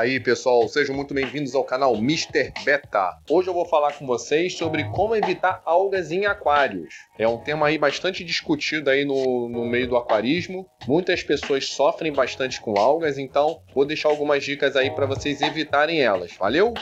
aí pessoal, sejam muito bem-vindos ao canal Mr. Beta. Hoje eu vou falar com vocês sobre como evitar algas em aquários. É um tema aí bastante discutido aí no meio do aquarismo. Muitas pessoas sofrem bastante com algas, então vou deixar algumas dicas aí para vocês evitarem elas. Valeu?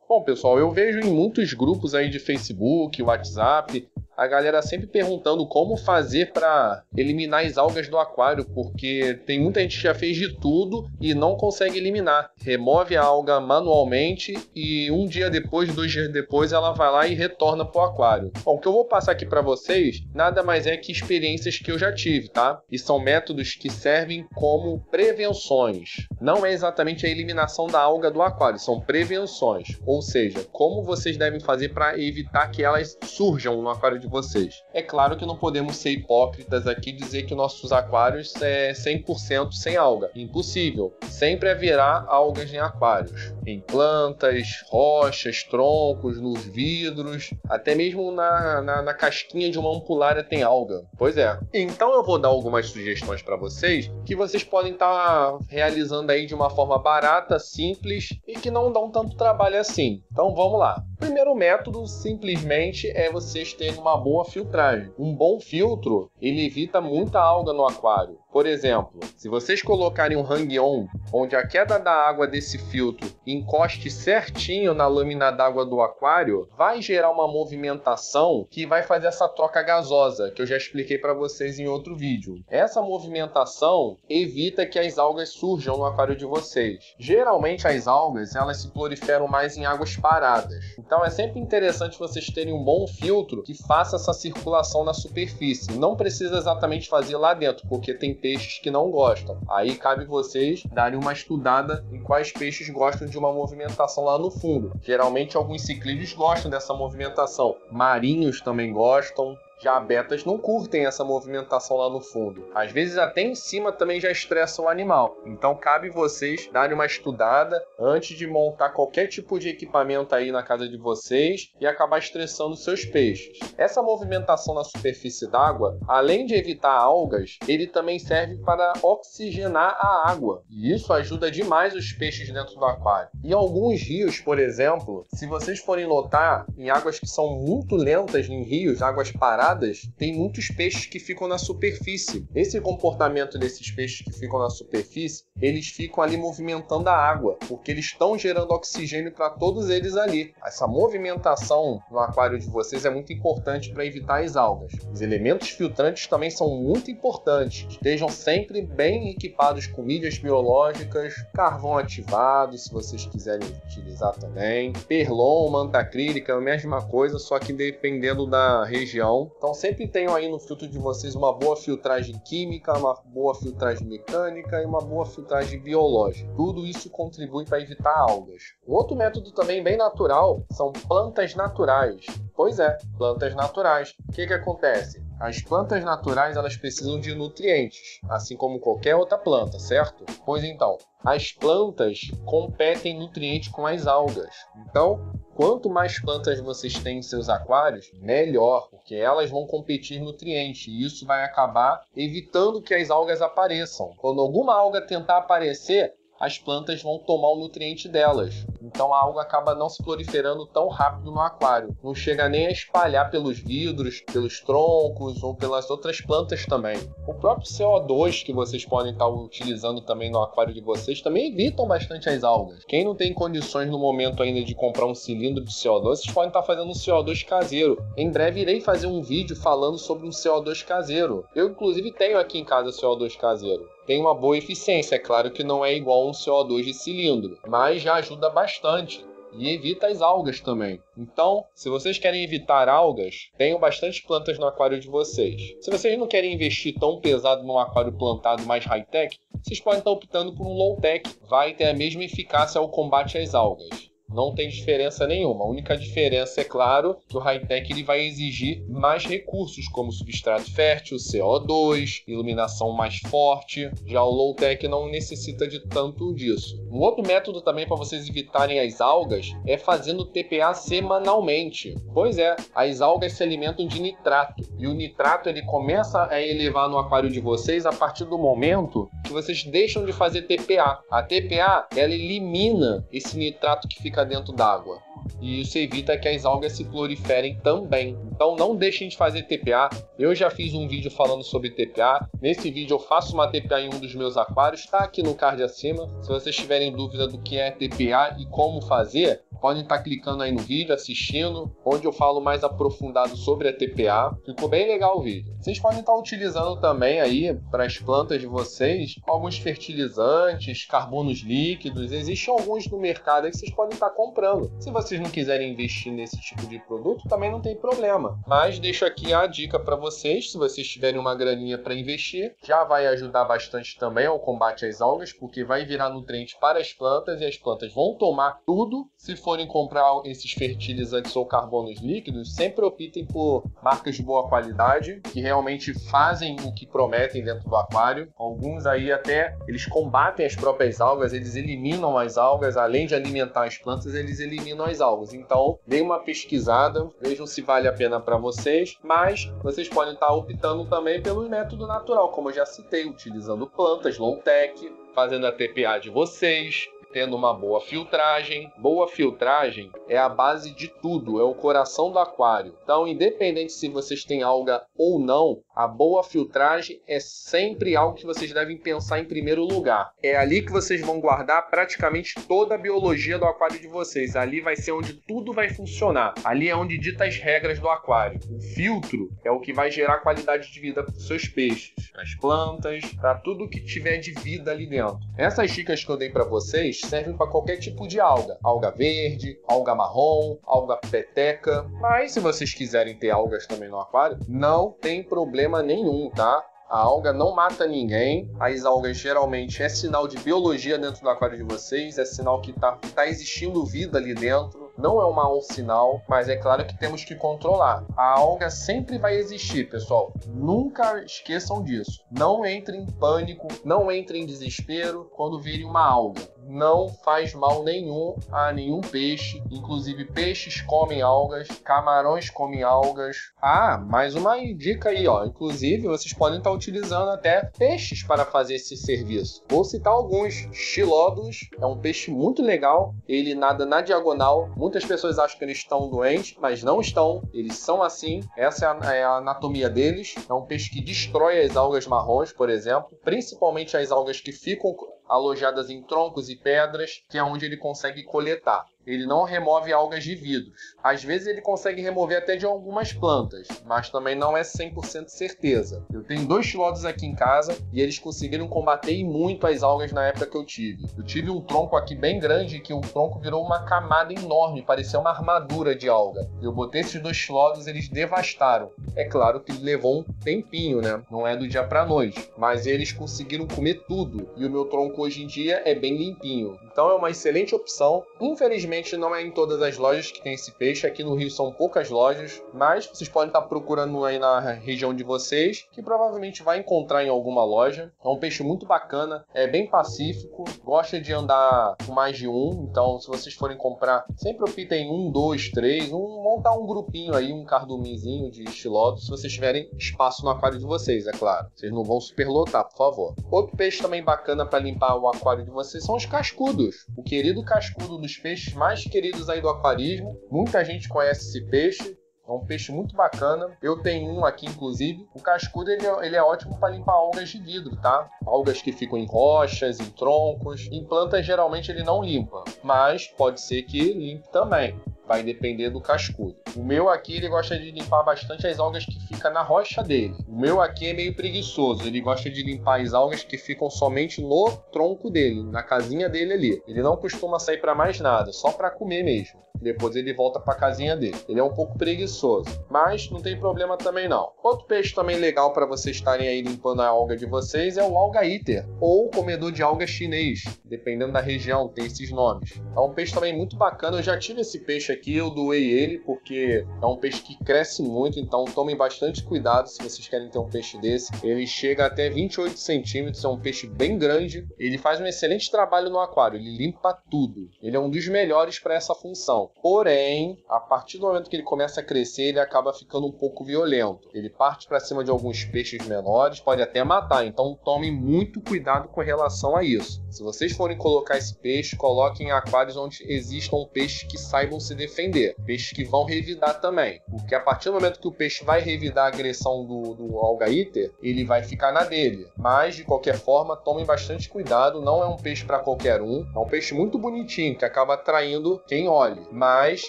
Bom pessoal, eu vejo em muitos grupos aí de Facebook, WhatsApp, a galera sempre perguntando como fazer para eliminar as algas do aquário, porque tem muita gente que já fez de tudo e não consegue eliminar. Remove a alga manualmente e um dia depois, 2 dias depois, ela vai lá e retorna para o aquário. Bom, o que eu vou passar aqui para vocês nada mais é que experiências que eu já tive, tá? E são métodos que servem como prevenções. Não é exatamente a eliminação da alga do aquário, são prevenções. Ou seja, como vocês devem fazer para evitar que elas surjam no aquário de vocês. É claro que não podemos ser hipócritas aqui e dizer que nossos aquários é 100% sem alga. Impossível. Sempre haverá algas em aquários. Em plantas, rochas, troncos, nos vidros, até mesmo na casquinha de uma ampulária tem alga. Pois é. Então eu vou dar algumas sugestões para vocês que vocês podem estar realizando aí de uma forma barata, simples e que não dão tanto trabalho assim. Então vamos lá. O primeiro método simplesmente é vocês terem uma boa filtragem. Um bom filtro, ele evita muita alga no aquário. Por exemplo, se vocês colocarem um hang-on, onde a queda da água desse filtro encoste certinho na lâmina d'água do aquário, vai gerar uma movimentação que vai fazer essa troca gasosa, que eu já expliquei para vocês em outro vídeo. Essa movimentação evita que as algas surjam no aquário de vocês. Geralmente as algas, elas se proliferam mais em águas paradas. Então é sempre interessante vocês terem um bom filtro que faça essa circulação na superfície. Não precisa exatamente fazer lá dentro, porque tem peixes que não gostam. Aí cabe vocês darem uma estudada em quais peixes gostam de uma movimentação lá no fundo. Geralmente alguns ciclídeos gostam dessa movimentação. Marinhos também gostam. Já betas não curtem essa movimentação lá no fundo. Às vezes até em cima também já estressa o animal. Então cabe vocês darem uma estudada antes de montar qualquer tipo de equipamento aí na casa de vocês e acabar estressando os seus peixes. Essa movimentação na superfície d'água, além de evitar algas, ele também serve para oxigenar a água. E isso ajuda demais os peixes dentro do aquário. Em alguns rios, por exemplo, se vocês forem notar, em águas que são muito lentas em rios, águas paradas, tem muitos peixes que ficam na superfície. Esse comportamento desses peixes que ficam na superfície, eles ficam ali movimentando a água, porque eles estão gerando oxigênio para todos eles ali. Essa movimentação no aquário de vocês é muito importante para evitar as algas. Os elementos filtrantes também são muito importantes. Estejam sempre bem equipados com mídias biológicas, carvão ativado, se vocês quiserem utilizar também. Perlon, manta acrílica, é a mesma coisa, só que dependendo da região. Então sempre tenham aí no filtro de vocês uma boa filtragem química, uma boa filtragem mecânica e uma boa filtragem biológica. Tudo isso contribui para evitar algas. Um outro método também bem natural são plantas naturais. Pois é, plantas naturais. O que acontece? As plantas naturais elas precisam de nutrientes, assim como qualquer outra planta, certo? Pois então, as plantas competem nutrientes com as algas. Então, quanto mais plantas vocês têm em seus aquários, melhor, porque elas vão competir nutrientes e isso vai acabar evitando que as algas apareçam. Quando alguma alga tentar aparecer, as plantas vão tomar o nutriente delas. Então a alga acaba não se proliferando tão rápido no aquário. Não chega nem a espalhar pelos vidros, pelos troncos ou pelas outras plantas também. O próprio CO2 que vocês podem estar utilizando também no aquário de vocês também evitam bastante as algas. Quem não tem condições no momento ainda de comprar um cilindro de CO2, vocês podem estar fazendo um CO2 caseiro. Em breve irei fazer um vídeo falando sobre um CO2 caseiro. Eu inclusive tenho aqui em casa CO2 caseiro. Tem uma boa eficiência, é claro que não é igual a um CO2 de cilindro, mas já ajuda bastante e evita as algas também. Então, se vocês querem evitar algas, tenham bastante plantas no aquário de vocês. Se vocês não querem investir tão pesado num aquário plantado mais high-tech, vocês podem estar optando por um low-tech. Vai ter a mesma eficácia ao combate às algas. Não tem diferença nenhuma. A única diferença é claro que o high-tech ele vai exigir mais recursos, como substrato fértil, CO2, iluminação mais forte. Já o low-tech não necessita de tanto disso. Um outro método também para vocês evitarem as algas é fazendo TPA semanalmente. Pois é, as algas se alimentam de nitrato e o nitrato ele começa a elevar no aquário de vocês a partir do momento que vocês deixam de fazer TPA. A TPA ela elimina esse nitrato que fica dentro d'água. E isso evita que as algas se proliferem também. Então não deixem de fazer TPA. Eu já fiz um vídeo falando sobre TPA. Nesse vídeo eu faço uma TPA em um dos meus aquários. Está aqui no card acima. Se vocês tiverem dúvida do que é TPA e como fazer, podem estar clicando aí no vídeo, assistindo, onde eu falo mais aprofundado sobre a TPA. Ficou bem legal o vídeo. Vocês podem estar utilizando também aí para as plantas de vocês alguns fertilizantes, carbonos líquidos. Existem alguns no mercado aí que vocês podem estar comprando. Se vocês não quiserem investir nesse tipo de produto, também não tem problema. Mas deixo aqui a dica para vocês, se vocês tiverem uma graninha para investir, já vai ajudar bastante também ao combate às algas, porque vai virar nutriente para as plantas e as plantas vão tomar tudo. Se forem comprar esses fertilizantes ou carbonos líquidos, sempre optem por marcas de boa qualidade, que realmente fazem o que prometem dentro do aquário. Alguns aí até, eles combatem as próprias algas, eles eliminam as algas, além de alimentar as plantas, eles eliminam as algas. Então, deem uma pesquisada, vejam se vale a pena para vocês, mas vocês podem estar optando também pelo método natural, como eu já citei, utilizando plantas low-tech, fazendo a TPA de vocês, tendo uma boa filtragem. Boa filtragem é a base de tudo, é o coração do aquário. Então, independente se vocês têm alga ou não, a boa filtragem é sempre algo que vocês devem pensar em primeiro lugar. É ali que vocês vão guardar praticamente toda a biologia do aquário de vocês. Ali vai ser onde tudo vai funcionar. Ali é onde dita as regras do aquário. O filtro é o que vai gerar qualidade de vida para os seus peixes, para as plantas, para tudo que tiver de vida ali dentro. Essas dicas que eu dei para vocês servem para qualquer tipo de alga. Alga verde, alga marrom, alga peteca. Mas se vocês quiserem ter algas também no aquário, não tem problema nenhum, tá? A alga não mata ninguém. As algas geralmente é sinal de biologia dentro do aquário de vocês, é sinal que tá existindo vida ali dentro. Não é um mau sinal, mas é claro que temos que controlar. A alga sempre vai existir, pessoal. Nunca esqueçam disso. Não entrem em pânico, não entrem em desespero quando virem uma alga. Não faz mal nenhum a nenhum peixe. Inclusive peixes comem algas, camarões comem algas. Ah, mais uma dica aí, ó. Inclusive vocês podem estar utilizando até peixes para fazer esse serviço. Vou citar alguns. Xilódolos é um peixe muito legal. Ele nada na diagonal. Muitas pessoas acham que eles estão doentes, mas não estão. Eles são assim. Essa é a anatomia deles. É um peixe que destrói as algas marrons, por exemplo. Principalmente as algas que ficam alojadas em troncos e pedras, que é onde ele consegue coletar. Ele não remove algas de vidros. Às vezes ele consegue remover até de algumas plantas, mas também não é 100% certeza. Eu tenho 2 xilódolos aqui em casa e eles conseguiram combater muito as algas na época que eu tive. Eu tive um tronco aqui bem grande que o tronco virou uma camada enorme, parecia uma armadura de alga. Eu botei esses 2 xilódolos, eles devastaram. É claro que levou um tempinho, né? Não é do dia pra noite, mas eles conseguiram comer tudo e o meu tronco hoje em dia é bem limpinho. Então é uma excelente opção. Infelizmente não é em todas as lojas que tem esse peixe. Aqui no Rio são poucas lojas, mas vocês podem estar procurando aí na região de vocês, que provavelmente vai encontrar em alguma loja. É um peixe muito bacana, é bem pacífico, gosta de andar com mais de um. Então se vocês forem comprar, sempre optem em 1, 2, 3, montar um grupinho aí, um cardumezinho de xilódolos, se vocês tiverem espaço no aquário de vocês, é claro. Vocês não vão superlotar, por favor. Outro peixe também bacana para limpar o aquário de vocês são os cascudos. O querido cascudo dos peixes mais queridos aí do aquarismo. Muita gente conhece esse peixe. É um peixe muito bacana. Eu tenho um aqui, inclusive. O cascudo ele é ótimo para limpar algas de vidro, tá? Algas que ficam em rochas, em troncos. Em plantas, geralmente, ele não limpa. Mas pode ser que limpe também. Vai depender do cascudo. O meu aqui, ele gosta de limpar bastante as algas que ficam na rocha dele. O meu aqui é meio preguiçoso. Ele gosta de limpar as algas que ficam somente no tronco dele, na casinha dele ali. Ele não costuma sair para mais nada, só para comer mesmo. depois ele volta para a casinha dele. Ele é um pouco preguiçoso, mas não tem problema também não. Outro peixe também legal para vocês estarem aí limpando a alga de vocês é o alga eater, ou comedor de alga chinês, dependendo da região, tem esses nomes. É um peixe também muito bacana, eu já tive esse peixe aqui, eu doei ele porque é um peixe que cresce muito, então tomem bastante cuidado se vocês querem ter um peixe desse. Ele chega até 28 centímetros, é um peixe bem grande, ele faz um excelente trabalho no aquário, ele limpa tudo. Ele é um dos melhores para essa função. Porém, a partir do momento que ele começa a crescer, ele acaba ficando um pouco violento. Ele parte para cima de alguns peixes menores, pode até matar, então tomem muito cuidado com relação a isso. Se vocês forem colocar esse peixe, coloquem em aquários onde existam peixes que saibam se defender, peixes que vão revidar também, porque a partir do momento que o peixe vai revidar a agressão do alga eater, ele vai ficar na dele. Mas, de qualquer forma, tomem bastante cuidado, não é um peixe para qualquer um, é um peixe muito bonitinho, que acaba atraindo quem olhe, mas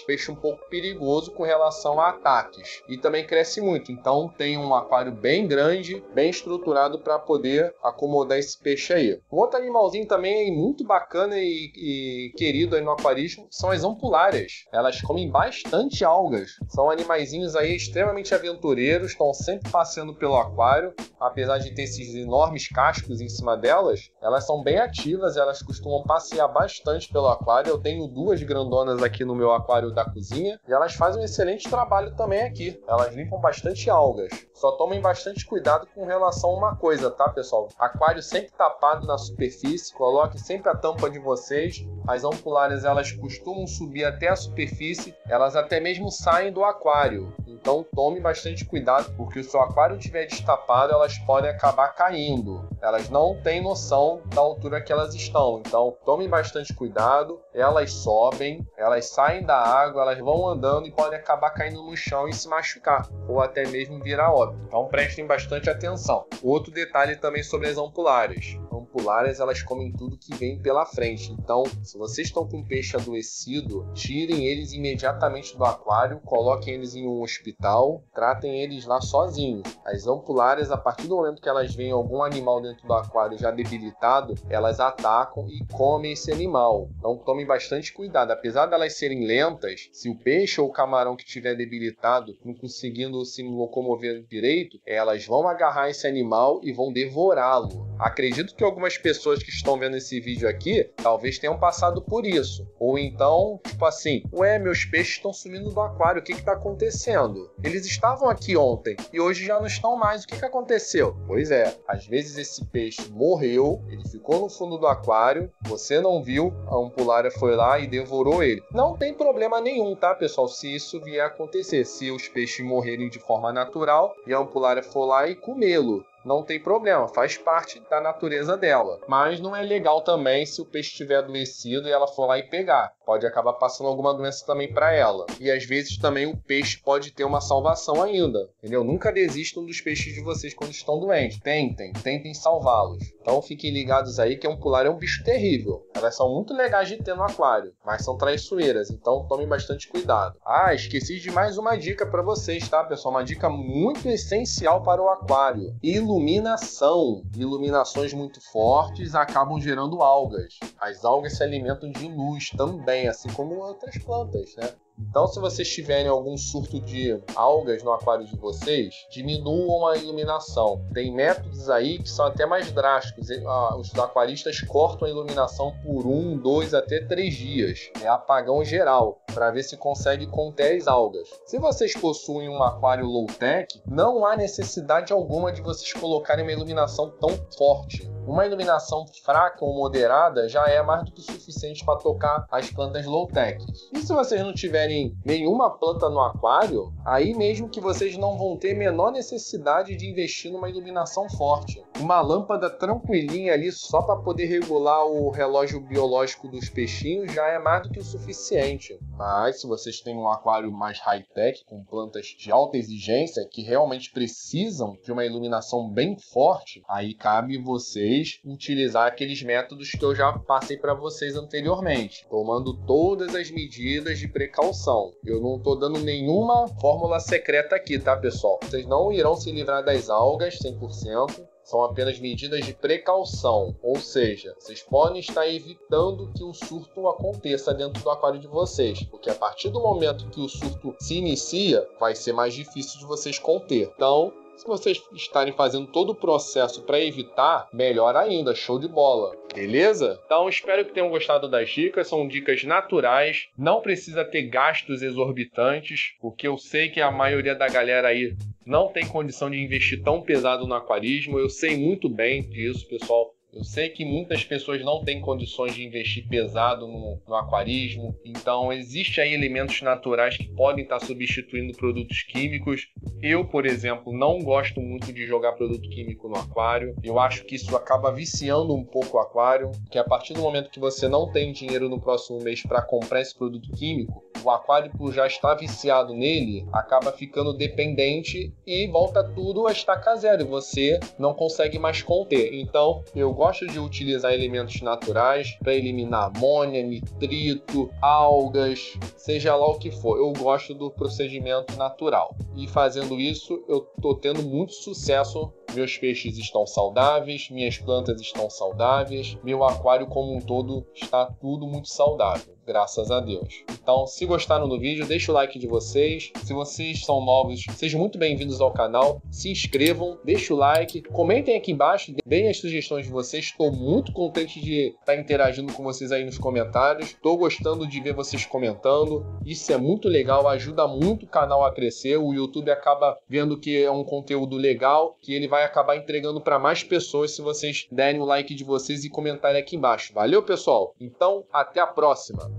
peixe um pouco perigoso com relação a ataques, e também cresce muito, então tem um aquário bem grande, bem estruturado para poder acomodar esse peixe aí. Um outro animalzinho também muito bacana e querido aí no aquarismo são as ampulárias. Elas comem bastante algas, são animaizinhos aí extremamente aventureiros, estão sempre passeando pelo aquário, apesar de ter esses enormes cascos em cima delas, elas são bem ativas, elas costumam passear bastante pelo aquário. Eu tenho duas grandonas aqui no meu aquário da cozinha e elas fazem um excelente trabalho também aqui. Elas limpam bastante algas. Só tomem bastante cuidado com relação a uma coisa, tá, pessoal? Aquário sempre tapado na superfície, coloque sempre a tampa de vocês. As ampulárias, elas costumam subir até a superfície, elas até mesmo saem do aquário. Então tome bastante cuidado, porque se o aquário estiver destapado, elas podem acabar caindo. Elas não têm noção da altura que elas estão. Então tomem bastante cuidado, elas sobem, elas saem da água, elas vão andando e podem acabar caindo no chão e se machucar, ou até mesmo virar óbito. Então prestem bastante atenção. Outro detalhe também sobre as ampulárias. Ampulárias, elas comem tudo que vem pela frente. Então, se vocês estão com um peixe adoecido, tirem eles imediatamente do aquário, coloquem eles em um hospital, tratem eles lá sozinhos. As ampulárias, a partir do momento que elas veem algum animal dentro do aquário já debilitado, elas atacam e comem esse animal. Então tomem bastante cuidado. Apesar de elas serem lentas, se o peixe ou o camarão que estiver debilitado não conseguindo se locomover direito, elas vão agarrar esse animal e vão devorá-lo. Acredito que algumas pessoas que estão vendo esse vídeo aqui, talvez tenham passado por isso. Ou então, tipo assim, ué, meus peixes estão sumindo do aquário, o que está acontecendo? Eles estavam aqui ontem e hoje já não estão mais, o que aconteceu? Pois é, às vezes esse peixe morreu, ele ficou no fundo do aquário, você não viu, a ampulária foi lá e devorou ele. Não tem problema nenhum, tá, pessoal, se isso vier a acontecer, se os peixes morrerem de forma natural e a ampulária for lá e comê-lo. Não tem problema, faz parte da natureza dela. Mas não é legal também se o peixe estiver adoecido e ela for lá e pegar. Pode acabar passando alguma doença também para ela. E às vezes também o peixe pode ter uma salvação ainda, entendeu? Nunca desistam dos peixes de vocês quando estão doentes. Tentem salvá-los. Então fiquem ligados aí que a ampulária é um bicho terrível. Elas são muito legais de ter no aquário, mas são traiçoeiras, então tomem bastante cuidado. Ah, esqueci de mais uma dica para vocês, tá, pessoal? Uma dica muito essencial para o aquário. Iluminação. Iluminações muito fortes acabam gerando algas. As algas se alimentam de luz também, assim como outras plantas, né? Então, se vocês tiverem algum surto de algas no aquário de vocês, diminuam a iluminação. Tem métodos aí que são até mais drásticos. Os aquaristas cortam a iluminação por 1, 2 até 3 dias. É apagão geral, para ver se consegue conter as algas. Se vocês possuem um aquário low-tech, não há necessidade alguma de vocês colocarem uma iluminação tão forte. Uma iluminação fraca ou moderada já é mais do que suficiente para tocar as plantas low-tech. E se vocês não tiverem nenhuma planta no aquário, aí mesmo que vocês não vão ter menor necessidade de investir numa iluminação forte. Uma lâmpada tranquilinha ali só para poder regular o relógio biológico dos peixinhos já é mais do que o suficiente. Mas se vocês têm um aquário mais high-tech, com plantas de alta exigência, que realmente precisam de uma iluminação bem forte, aí cabe vocês utilizar aqueles métodos que eu já passei para vocês anteriormente, tomando todas as medidas de precaução. Eu não estou dando nenhuma fórmula secreta aqui, tá, pessoal? Vocês não irão se livrar das algas 100%. São apenas medidas de precaução, ou seja, vocês podem estar evitando que o surto aconteça dentro do aquário de vocês, porque a partir do momento que o surto se inicia, vai ser mais difícil de vocês conter. Então, se vocês estarem fazendo todo o processo para evitar, melhor ainda, show de bola. Beleza? Então espero que tenham gostado das dicas, são dicas naturais, não precisa ter gastos exorbitantes, porque eu sei que a maioria da galera aí não tem condição de investir tão pesado no aquarismo, eu sei muito bem disso, pessoal. Eu sei que muitas pessoas não têm condições de investir pesado no aquarismo, então existem aí elementos naturais que podem estar substituindo produtos químicos. Eu, por exemplo, não gosto muito de jogar produto químico no aquário. Eu acho que isso acaba viciando um pouco o aquário, que a partir do momento que você não tem dinheiro no próximo mês para comprar esse produto químico, o aquário, por já estar viciado nele, acaba ficando dependente e volta tudo a estaca zero e você não consegue mais conter. Então, eu gosto de utilizar elementos naturais para eliminar amônia, nitrito, algas, seja lá o que for. Eu gosto do procedimento natural. E fazendo isso, eu estou tendo muito sucesso. Meus peixes estão saudáveis, minhas plantas estão saudáveis, meu aquário como um todo está tudo muito saudável, graças a Deus. Então, se gostaram do vídeo, deixa o like de vocês. Se vocês são novos, sejam muito bem-vindos ao canal. Se inscrevam, deixa o like, comentem aqui embaixo, deem as sugestões de vocês. Estou muito contente de estar interagindo com vocês aí nos comentários. Estou gostando de ver vocês comentando. Isso é muito legal, ajuda muito o canal a crescer. O YouTube acaba vendo que é um conteúdo legal, que ele vai acabar entregando para mais pessoas se vocês derem o like de vocês e comentarem aqui embaixo. Valeu, pessoal? Então, até a próxima!